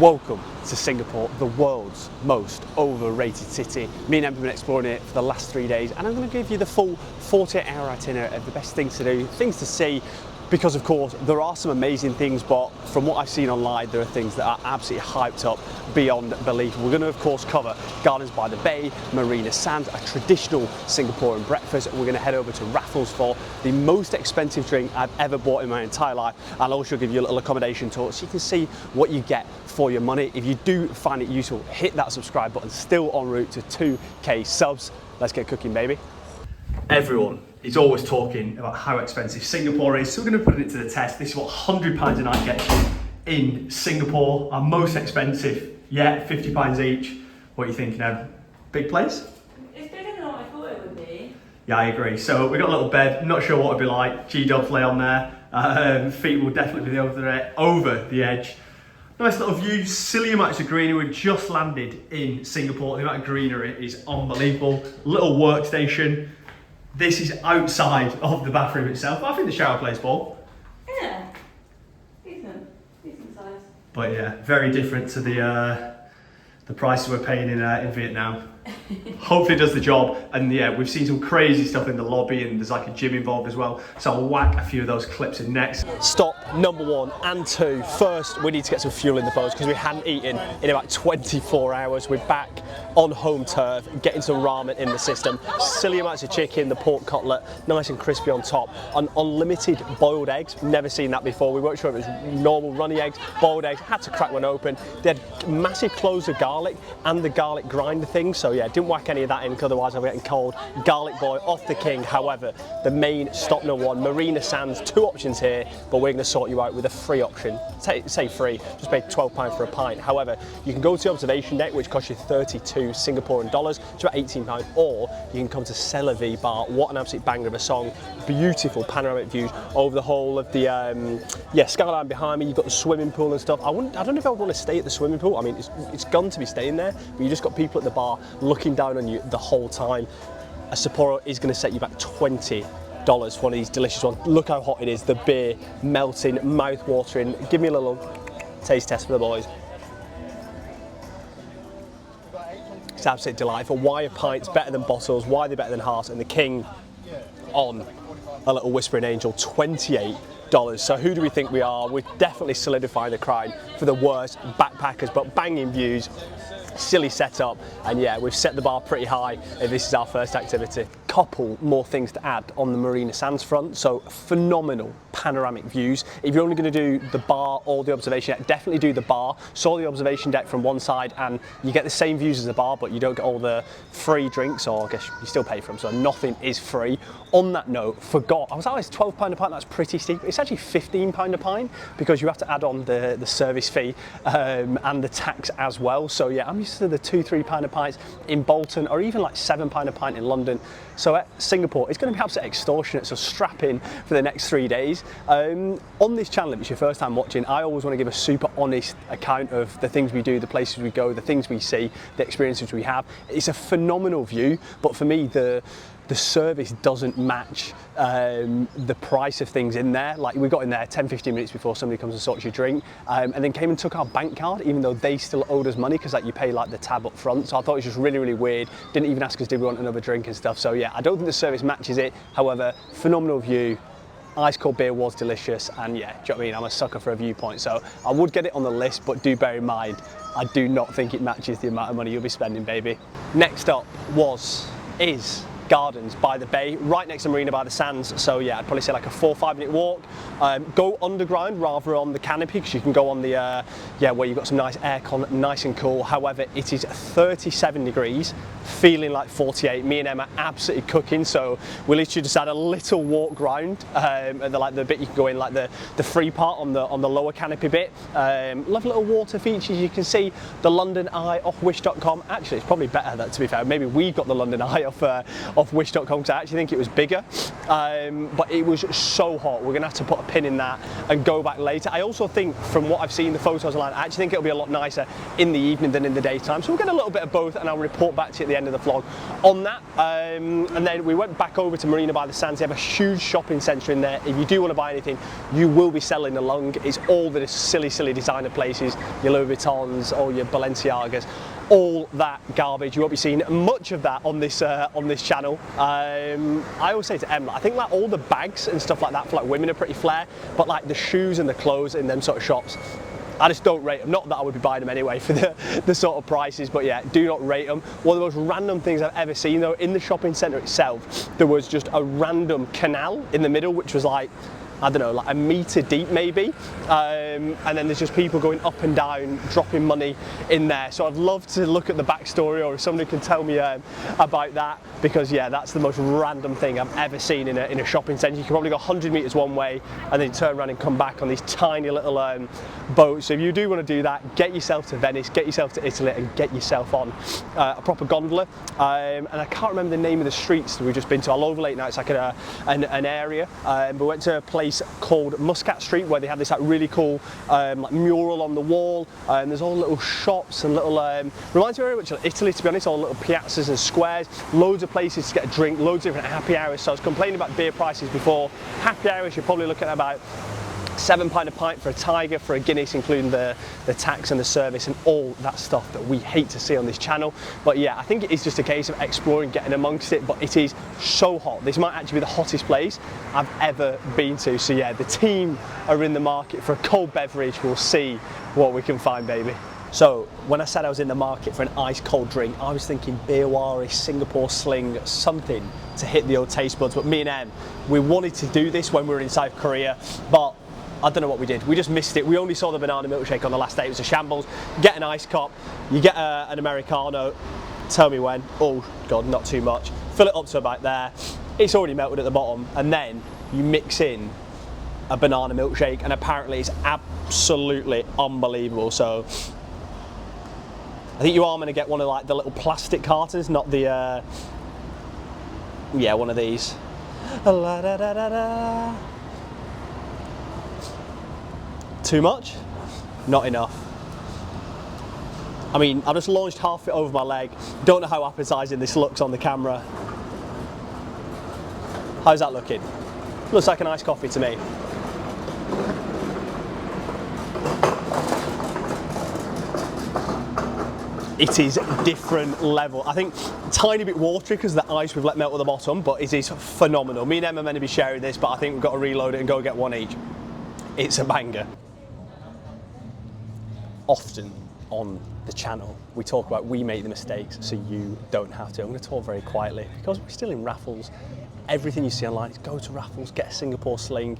Welcome to Singapore, the world's most overrated city. Me and Em have been exploring it for the last 3 days, and I'm going to give you the full 48-hour itinerary of the best things to do, things to see, because of course there are some amazing things, but from what I've seen online there are things that are absolutely hyped up beyond belief. We're going to of course cover Gardens by the Bay, Marina Sands, a traditional Singaporean breakfast. We're going to head over to Raffles for the most expensive drink I've ever bought in my entire life. I'll also give you a little accommodation tour so you can see what you get for your money. If you do find it useful, hit that subscribe button. Still en route to 2K subs. Let's get cooking, baby. Everyone is always talking about how expensive Singapore is, so we're going to put it to the test. This is what £100 a night gets you in Singapore. Our most expensive yet, £50 each. What are you thinking, Em? Big place? It's bigger than what I thought it would be. Yeah, I agree. So we got a little bed, not sure what it'd be like. G-Dubs lay on there. Feet will definitely be over the edge. Nice little view, silly amounts of greenery. We just landed in Singapore. The amount of greenery is unbelievable. Little workstation. This is outside of the bathroom itself. I think the shower plays ball. Yeah, decent size. But yeah, very different to the prices we're paying in Vietnam. Hopefully it does the job. And yeah, we've seen some crazy stuff in the lobby, and there's like a gym involved as well. So I'll whack a few of those clips in next. Stop number 1 and 2. First, we need to get some fuel in the boats because we hadn't eaten in about 24 hours. We're back on home turf, getting some ramen in the system. Silly amounts of chicken, the pork cutlet, nice and crispy on top. And unlimited boiled eggs. Never seen that before. We weren't sure if it was normal runny eggs, boiled eggs. Had to crack one open. They had massive cloves of garlic and the garlic grinder thing. So yeah, didn't whack any of that in because otherwise I'm getting cold. Garlic boy off the king. However, the main stop number 1, Marina Sands. 2 options here, but we're going to sort you out with a free option. Say free, just pay £12 for a pint. However, you can go to the observation deck, which costs you 32 Singaporean dollars, it's about £18, or you can come to Cellar V Bar. What an absolute banger of a song. Beautiful panoramic views over the whole of the skyline behind me. You've got the swimming pool and stuff. I don't know if I would want to stay at the swimming pool. I mean, it's gone to be staying there, but you just got people at the bar looking down on you the whole time. A Sapporo is going to set you back $20 for one of these delicious ones. Look how hot it is, the beer melting, mouth watering. Give me a little taste test for the boys. It's absolutely delightful. Why are pints better than bottles? Why are they better than halves? And the king on a little whispering angel, $28. So who do we think we are? We're definitely solidifying the crime for the worst backpackers, but banging views, silly setup, and yeah, we've set the bar pretty high if this is our first activity. Couple more things to add on the Marina Sands front. So phenomenal panoramic views. If you're only going to do the bar or the observation deck, definitely do the bar. Saw the observation deck from one side and you get the same views as the bar, but you don't get all the free drinks, or I guess you still pay for them, so nothing is free. On that note, forgot, I was like, it's £12 a pint, that's pretty steep. It's actually £15 a pint because you have to add on the service fee and the tax as well. So yeah, I'm used to the £2-3 a pint in Bolton, or even like £7 a pint in London. So at Singapore, it's going to be absolutely extortionate, so strap in for the next 3 days. On this channel, if it's your first time watching, I always want to give a super honest account of the things we do, the places we go, the things we see, the experiences we have. It's a phenomenal view, but for me, the service doesn't match the price of things in there. Like, we got in there 10-15 minutes before somebody comes and sorts your drink, and then came and took our bank card, even though they still owed us money, because like, you pay like the tab up front. So I thought it was just really, really weird. Didn't even ask us, did we want another drink and stuff. So yeah, I don't think the service matches it. However, phenomenal view. Ice cold beer was delicious, and yeah, do you know what I mean? I'm a sucker for a viewpoint, so I would get it on the list, but do bear in mind, I do not think it matches the amount of money you'll be spending, baby. Next up is Gardens by the Bay, right next to Marina by the Sands. So yeah, I'd probably say like a 4-5 minute walk. Go underground rather on the canopy, because you can go on the where you've got some nice aircon, nice and cool. However, it is 37 degrees, feeling like 48. Me and Emma absolutely cooking, so we literally just had a little walk round at the bit you can go in, like the free part on the lower canopy bit. Lovely little water features. You can see the London Eye off wish.com. Actually, it's probably better that, to be fair, maybe we got the London Eye off Wish.com because I actually think it was bigger, but it was so hot. We're going to have to put a pin in that and go back later. I also think, from what I've seen the photos online, I actually think it'll be a lot nicer in the evening than in the daytime. So we'll get a little bit of both, and I'll report back to you at the end of the vlog on that. And then we went back over to Marina by the Sands. They have a huge shopping centre in there. If you do want to buy anything, you will be selling along. It's all the silly designer places, your Louis Vuittons, all your Balenciagas, all that garbage. You won't be seeing much of that on this channel. I always say to Em, I think like all the bags and stuff like that for like women are pretty flair, but like the shoes and the clothes in them sort of shops, I just don't rate them. Not that I would be buying them anyway for the sort of prices, but yeah, do not rate them. One of the most random things I've ever seen though, in the shopping centre itself, there was just a random canal in the middle, which was like, I don't know, like a metre deep maybe, and then there's just people going up and down, dropping money in there. So I'd love to look at the backstory, or if somebody can tell me about that, because yeah, that's the most random thing I've ever seen in a shopping centre. You can probably go 100 metres one way and then turn around and come back on these tiny little boats. So if you do want to do that, get yourself to Venice, get yourself to Italy, and get yourself on a proper gondola. And I can't remember the name of the streets that we've just been to. I'll overlay it now. It's like an area. But we went to a place called Muscat Street, where they have this like really cool like mural on the wall, and there's all little shops and little reminds me very much of Italy, to be honest. All little piazzas and squares, loads of places to get a drink, loads of different happy hours. So I was complaining about beer prices before. Happy hours, you're probably looking at about £7 a pint for a Tiger, for a Guinness, including the tax and the service and all that stuff that we hate to see on this channel. But yeah, I think it is just a case of exploring, getting amongst it, but it is so hot. This might actually be the hottest place I've ever been to. So yeah, the team are in the market for a cold beverage. We'll see what we can find, baby. So when I said I was in the market for an ice cold drink, I was thinking Beerwari, Singapore Sling, something to hit the old taste buds. But me and Em, we wanted to do this when we were in South Korea, but I don't know what we did. We just missed it. We only saw the banana milkshake on the last day. It was a shambles. Get an ice cup, you get an Americano, tell me when. Oh God, not too much. Fill it up to about there. It's already melted at the bottom, and then you mix in a banana milkshake, and apparently it's absolutely unbelievable. So I think you are going to get one of like the little plastic cartons, not the yeah, one of these. La, da, da, da, da. Too much? Not enough. I mean, I just launched half it over my leg. Don't know how appetizing this looks on the camera. How's that looking? Looks like a nice coffee to me. It is different level. I think a tiny bit watery because of the ice we've let melt at the bottom, but it is phenomenal. Me and Em are meant to be sharing this, but I think we've got to reload it and go get one each. It's a banger. Often on the channel we talk about we make the mistakes so you don't have to. I'm going to talk very quietly because we're still in Raffles. Everything you see online is go to Raffles, get a Singapore Sling.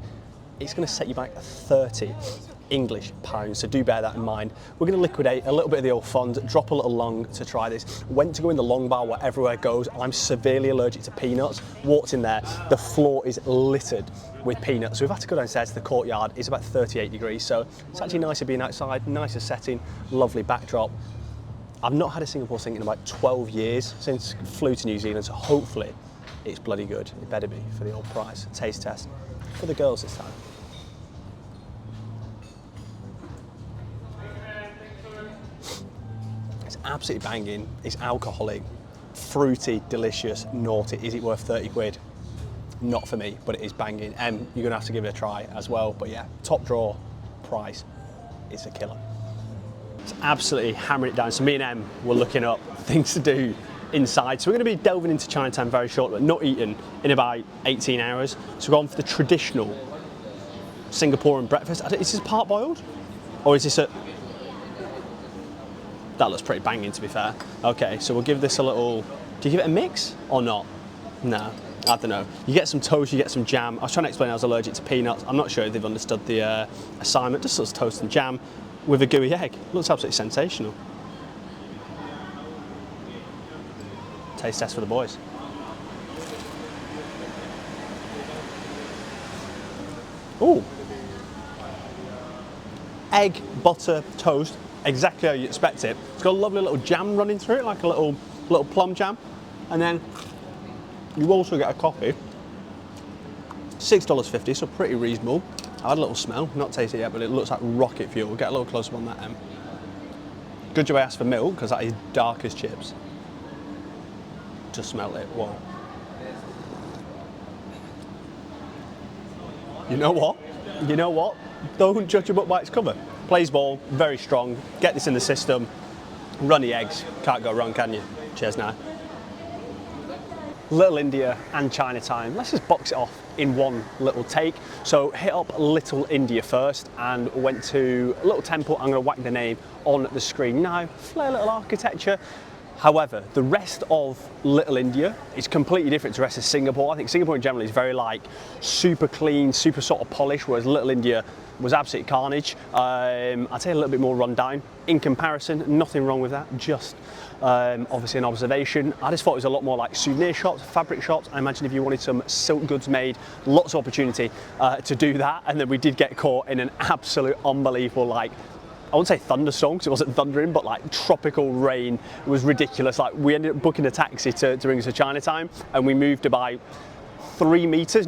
It's going to set you back 30 English pounds, so do bear that in mind. We're going to liquidate a little bit of the old funds, drop a little long to try this. Went to go in the long bar where everywhere goes. I'm severely allergic to peanuts. Walked in there, the floor is littered with peanuts. So we've had to go downstairs to the courtyard. It's about 38 degrees, so it's actually nicer being outside, nicer setting, lovely backdrop. I've not had a Singapore Sling in about 12 years since I flew to New Zealand, so hopefully it's bloody good. It better be for the old price. Taste test for the girls this time. It's absolutely banging. It's alcoholic, fruity, delicious, naughty. Is it worth 30 quid? Not for me, but it is banging. You're gonna have to give it a try as well. But yeah, top drawer price, it's a killer. It's absolutely hammering it down. So me and Em were looking up things to do inside. So we're going to be delving into Chinatown very shortly, but not eating in about 18 hours. So we're going for the traditional Singaporean breakfast. Is this part boiled? Or is this a... That looks pretty banging, to be fair. Okay, so we'll give this a little... Do you give it a mix or not? No, I don't know. You get some toast, you get some jam. I was trying to explain I was allergic to peanuts. I'm not sure if they've understood the assignment. Just sort of toast and jam with a gooey egg. Looks absolutely sensational. Taste test for the boys. Ooh. Egg, butter, toast, exactly how you expect it. It's got a lovely little jam running through it, like a little plum jam. And then You also get a coffee. $6.50, so pretty reasonable. I had a little smell, not tasted it yet, but it looks like rocket fuel. Get a little closer on that, Em. Good job I asked for milk, because that is dark as chips. Just smell it, whoa. You know what? You know what? Don't judge a book by its cover. Plays ball, very strong. Get this in the system. Runny eggs, can't go wrong, can you? Cheers now. Little India and Chinatown. Let's just box it off in one little take. So hit up Little India first and went to a little temple. I'm going to whack the name on the screen now. Flair little architecture. However, the rest of Little India is completely different to the rest of Singapore. I think Singapore in general is very like super clean, super sort of polished, whereas Little India was absolute carnage. I'd say a little bit more run down. In comparison, nothing wrong with that, just obviously an observation. I just thought it was a lot more like souvenir shops, fabric shops. I imagine if you wanted some silk goods made, lots of opportunity to do that. And then we did get caught in an absolute unbelievable, like, I wouldn't say thunderstorm because it wasn't thundering, but like tropical rain. It was ridiculous. Like we ended up booking a taxi to bring us to Chinatown, and we moved about 2 meters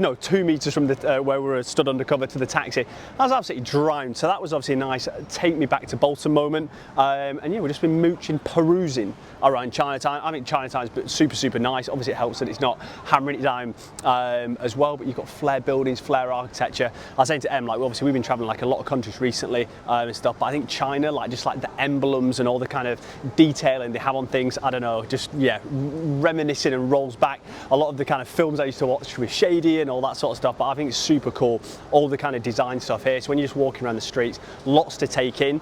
from the where we were stood undercover to the taxi. I was absolutely drowned, so that was obviously a nice take me back to Bolton moment. And yeah, we've just been mooching, perusing around Chinatown. I think Chinatown's super nice. Obviously it helps that it's not hammering it down as well, but you've got flare buildings, flare architecture. I was saying to Em, like obviously we've been traveling like a lot of countries recently and stuff, but I think China, like just like the emblems and all the kind of detailing they have on things, I don't know, just yeah, reminiscing and rolls back a lot of the kind of films I used to watch with Shady and all that sort of stuff. But I think it's super cool, all the kind of design stuff here. So when you're just walking around the streets, lots to take in.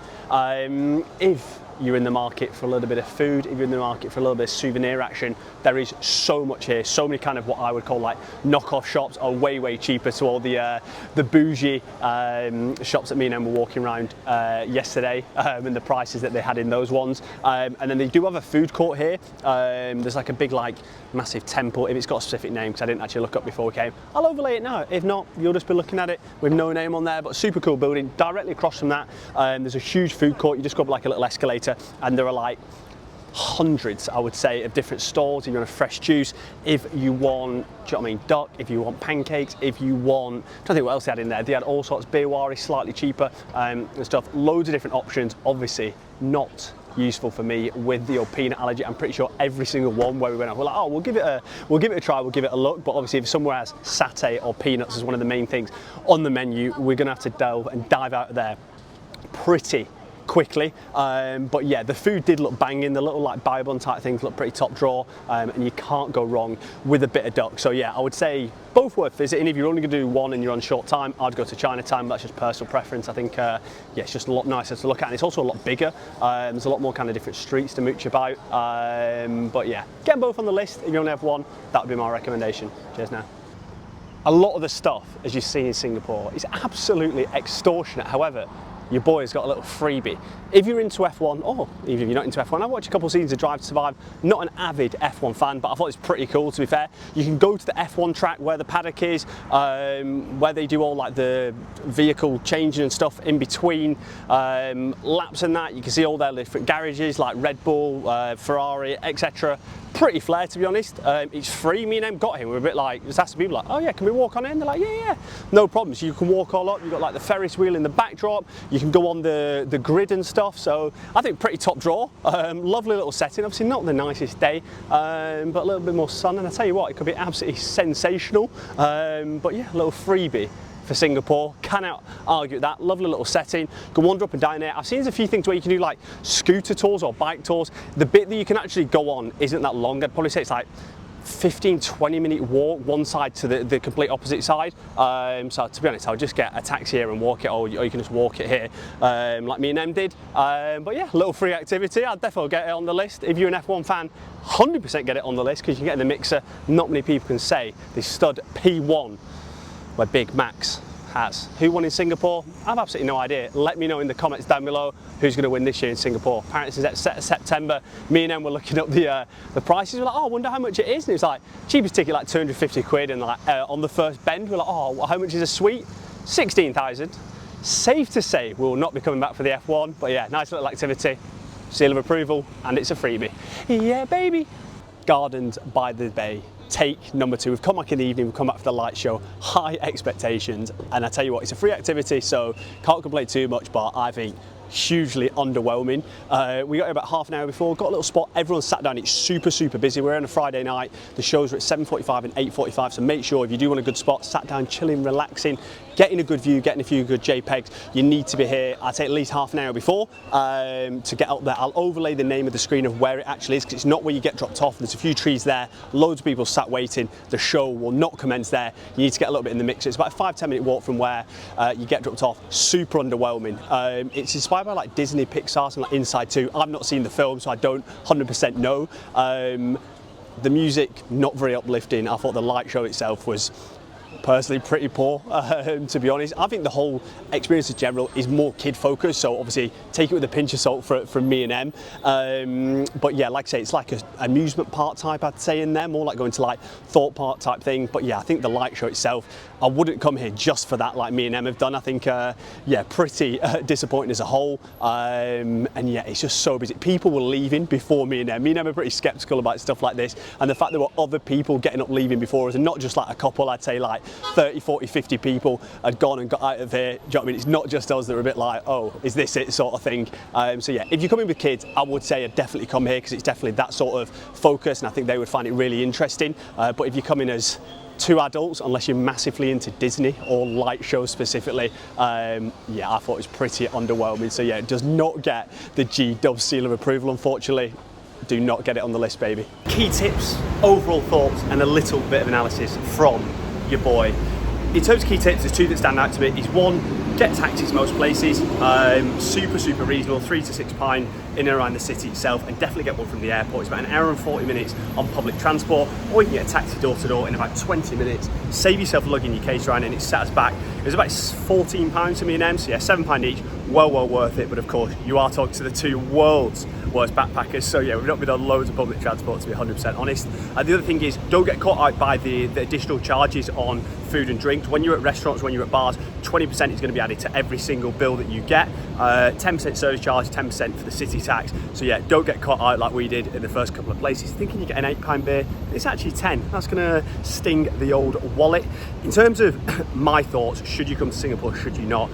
If you're in the market for a little bit of food, if you're in the market for a little bit of souvenir action, there is so much here. So many kind of what I would call like knockoff shops are way cheaper to all the bougie shops that me and Em were walking around yesterday, and the prices that they had in those ones. And then they do have a food court here. There's like a big like massive temple. If it's got a specific name, because I didn't actually look up before we came, I'll overlay it now. If not, you'll just be looking at it with no name on there, but super cool building. Directly across from that, there's a huge food court. You just go up like a little escalator, and there are like hundreds, I would say, of different stalls. If you want a fresh juice, if you want, do you know what I mean, duck, if you want pancakes, if you want, I'm trying to think what else they had in there. They had all sorts of birwari, slightly cheaper and stuff. Loads of different options. Obviously not useful for me with the peanut allergy. I'm pretty sure every single one where we went out, we're like, oh, we'll give it a try, we'll give it a look. But obviously if somewhere has satay or peanuts as one of the main things on the menu, we're gonna have to delve and dive out of there pretty quickly. But yeah, the food did look banging. The little like Bible type things look pretty top drawer, and you can't go wrong with a bit of duck. So yeah, I would say both worth visiting. If you're only going to do one and you're on short time, I'd go to Chinatown. That's just personal preference. I think yeah, it's just a lot nicer to look at, and it's also a lot bigger. There's a lot more kind of different streets to mooch about. But yeah, get them both on the list. If you only have one, that would be my recommendation. Cheers now. A lot of the stuff, as you see in Singapore, is absolutely extortionate. However, your boy has got a little freebie. If you're into F1, or even if you're not into F1, I watched a couple of seasons of Drive to Survive. Not an avid F1 fan, but I thought it was pretty cool, to be fair. You can go to the F1 track where the paddock is, where they do all like the vehicle changing and stuff in between laps and that. You can see all their different garages like Red Bull, Ferrari, etc. Pretty flair, to be honest. It's free. Me and Em got here. We're a bit like, just asked people like, oh yeah, can we walk on it? And they're like, yeah, no problems. You can walk all up. You've got like the Ferris wheel in the backdrop. You can go on the grid and stuff. So I think pretty top draw. Lovely little setting. Obviously not the nicest day, but a little bit more sun. And I tell you what, it could be absolutely sensational. But yeah, a little freebie for Singapore. Cannot argue with that. Lovely little setting. Can wander up and down there. I've seen there's a few things where you can do like scooter tours or bike tours. The bit that you can actually go on isn't that long. I'd probably say it's like 15-20 minute walk one side to the complete opposite side. So to be honest, I'll just get a taxi here and walk it, or you can just walk it here like me and Em did. But yeah, a little free activity. I'd definitely get it on the list. If you're an F1 fan, 100% get it on the list, because you can get in the mixer. Not many people can say they stud P1 where Big Max has. Who won in Singapore? I've absolutely no idea. Let me know in the comments down below who's going to win this year in Singapore. Apparently it's set September. Me and Em were looking up the prices. We're like, oh, I wonder how much it is. And it's like, cheapest ticket like 250 quid, and like on the first bend we're like, oh, how much is a suite? 16,000. Safe to say we will not be coming back for the F1, but yeah, nice little activity. Seal of approval, and it's a freebie. Yeah, baby. Gardens by the Bay. Take number 2. We've come back in the evening, we've come back for the light show, high expectations, and I tell you what, it's a free activity, so can't complain too much, but I think hugely underwhelming. We got here about half an hour before, got a little spot, everyone sat down, it's super busy. We're on a Friday night, the shows are at 7:45 and 8:45, so make sure if you do want a good spot, sat down, chilling, relaxing, getting a good view, getting a few good JPEGs, you need to be here, I'd say at least half an hour before to get up there. I'll overlay the name of the screen of where it actually is, because it's not where you get dropped off. There's a few trees there, loads of people sat waiting. The show will not commence there. You need to get a little bit in the mix. It's about a 5-10 minute walk from where you get dropped off. Super underwhelming. It's inspired by like Disney, Pixar, something like Inside 2. I've not seen the film, so I don't 100% know. The music, not very uplifting. I thought the light show itself was personally pretty poor, to be honest. I think the whole experience in general is more kid focused, so obviously take it with a pinch of salt from me and Em. But yeah, like I say, it's like an amusement park type, I'd say, in there, more like going to like thought park type thing. But yeah, I think the light show itself, I wouldn't come here just for that like me and Em have done. I think, yeah, pretty disappointing as a whole. And yeah, it's just so busy. People were leaving before me and Em. Me and Em are pretty skeptical about stuff like this, and the fact there were other people getting up leaving before us, and not just like a couple, I'd say like 30, 40, 50 people had gone and got out of here. Do you know what I mean? It's not just us that are a bit like, oh, is this it sort of thing. So yeah, if you're coming with kids, I would say I'd definitely come here, because it's definitely that sort of focus, and I think they would find it really interesting. But if you're coming as 2 adults, unless you're massively into Disney or light shows specifically, yeah, I thought it was pretty underwhelming. So yeah, it does not get the G-Dub seal of approval, unfortunately. Do not get it on the list, baby. Key tips, overall thoughts, and a little bit of analysis from your boy. In terms of key tips, there's 2 that stand out to me. Is 1, get taxis most places. Super reasonable, £3 to £6 in and around the city itself, and definitely get one from the airport. It's about an hour and 40 minutes on public transport, or you can get a taxi door to door in about 20 minutes. Save yourself lugging your case around, and it set us back. It was about £14 to me and Em, so yeah, £7 each. Well worth it, but of course you are talking to the 2 world's worst backpackers, so yeah, we've not been on loads of public transport, to be 100% honest. The other thing is, don't get caught out by the additional charges on food and drinks. When you're at restaurants, when you're at bars, 20% is going to be added to every single bill that you get. 10% service charge, 10% for the city tax. So yeah, don't get caught out like we did in the first couple of places, thinking you get an £8 beer. It's actually 10. That's going to sting the old wallet. In terms of my thoughts, should you come to Singapore, should you not?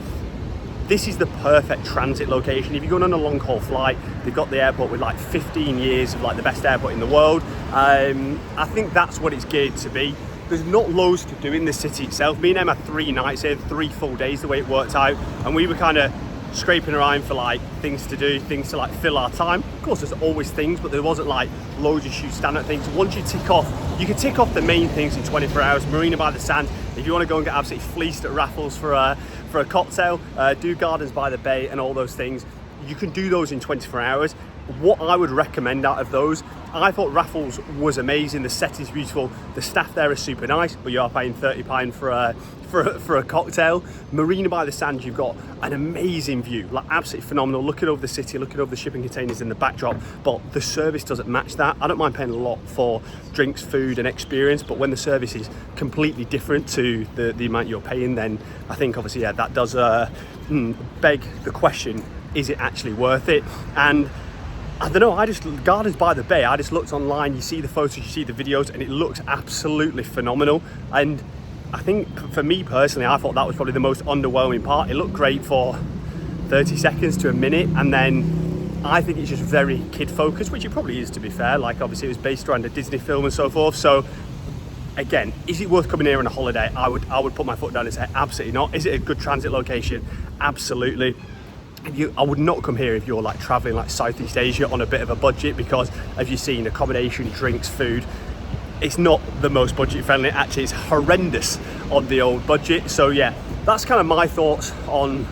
This is the perfect transit location. If you're going on a long haul flight, they've got the airport with like 15 years of like the best airport in the world. I think that's what it's geared to be. There's not loads to do in the city itself. Me and Em had 3 nights here, 3 full days the way it worked out, and we were kind of scraping around for like things to do, things to like fill our time. Of course, there's always things, but there wasn't like loads of huge standout things. Once you tick off, you can tick off the main things in 24 hours. Marina by the Sands. If you want to go and get absolutely fleeced at Raffles for a cocktail, do Gardens by the Bay and all those things, you can do those in 24 hours. What I would recommend out of those, I thought Raffles was amazing. The set is beautiful. The staff there are super nice, but you are paying £30 for a cocktail. Marina by the Sands, you've got an amazing view, like absolutely phenomenal. Looking over the city, looking over the shipping containers in the backdrop, but the service doesn't match that. I don't mind paying a lot for drinks, food and experience, but when the service is completely different to the amount you're paying, then I think obviously, yeah, that does beg the question, is it actually worth it? And I don't know, Gardens by the Bay, I just looked online, you see the photos, you see the videos, and it looks absolutely phenomenal. And I think for me personally, I thought that was probably the most underwhelming part. It looked great for 30 seconds to a minute, and then I think it's just very kid focused, which it probably is, to be fair. Like obviously it was based around a Disney film and so forth. So again, is it worth coming here on a holiday? I would put my foot down and say absolutely not. Is it a good transit location? Absolutely. I would not come here if you're like traveling like Southeast Asia on a bit of a budget, because as you've seen, accommodation, drinks, food, it's not the most budget friendly. Actually, it's horrendous on the old budget. So yeah, that's kind of my thoughts on,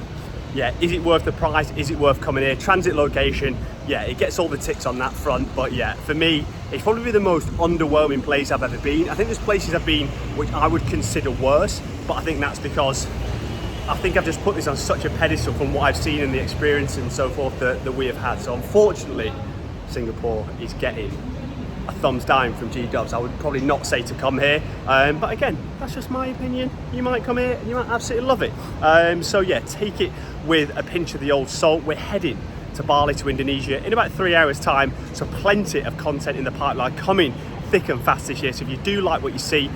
yeah, is it worth the price? Is it worth coming here? Transit location, yeah, it gets all the ticks on that front. But yeah, for me, it's probably the most underwhelming place I've ever been. I think there's places I've been which I would consider worse, but I think that's because I think I've just put this on such a pedestal from what I've seen and the experience and so forth that we have had. So unfortunately, Singapore is getting a thumbs down from G-Dubs. I would probably not say to come here, but again, that's just my opinion. You might come here and you might absolutely love it. So yeah, take it with a pinch of the old salt. We're heading to Bali, to Indonesia in about 3 hours time, so plenty of content in the pipeline coming thick and fast this year. So if you do like what you see,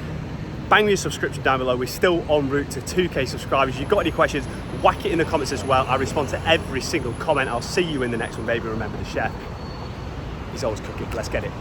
bang your subscription down below. We're still en route to 2K subscribers. If you've got any questions, whack it in the comments as well. I respond to every single comment. I'll see you in the next one, baby. Remember, the chef is always cooking. Let's get it.